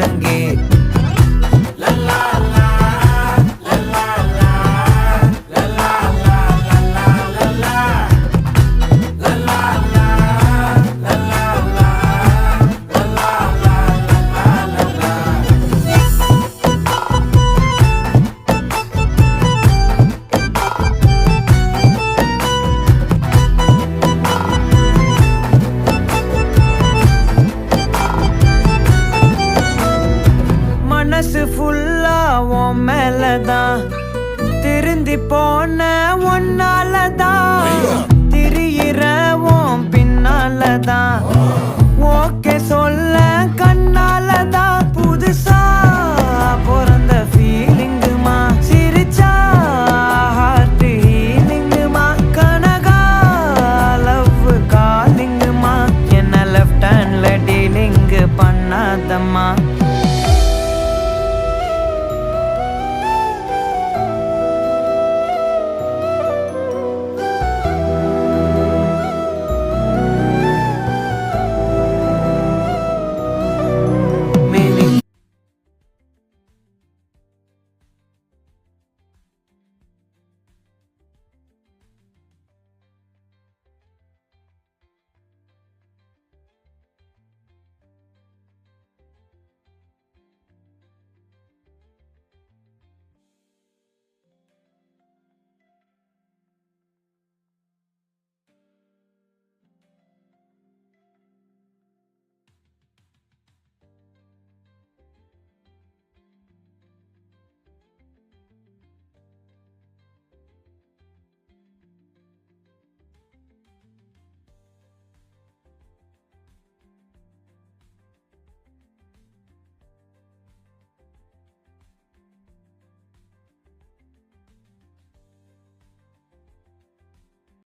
முழங்கே. மனசு ஃபுல்லா உன் மேலதான், திருந்தி போன ஒன்னாலதான், திரியிற உன் பின்னாலதான், ஓகே சொல்ல கண்ணாலதான். புதுசா பிறந்த ஃபீலிங்குமா, சிரிச்சா ஹார்ட் ஹீலிங்குமா, கனகா லவ் காலிங்குமா, என்ன லெஃப்ட் ஹேண்ட்ல டீலிங் பண்ணாதம்மா.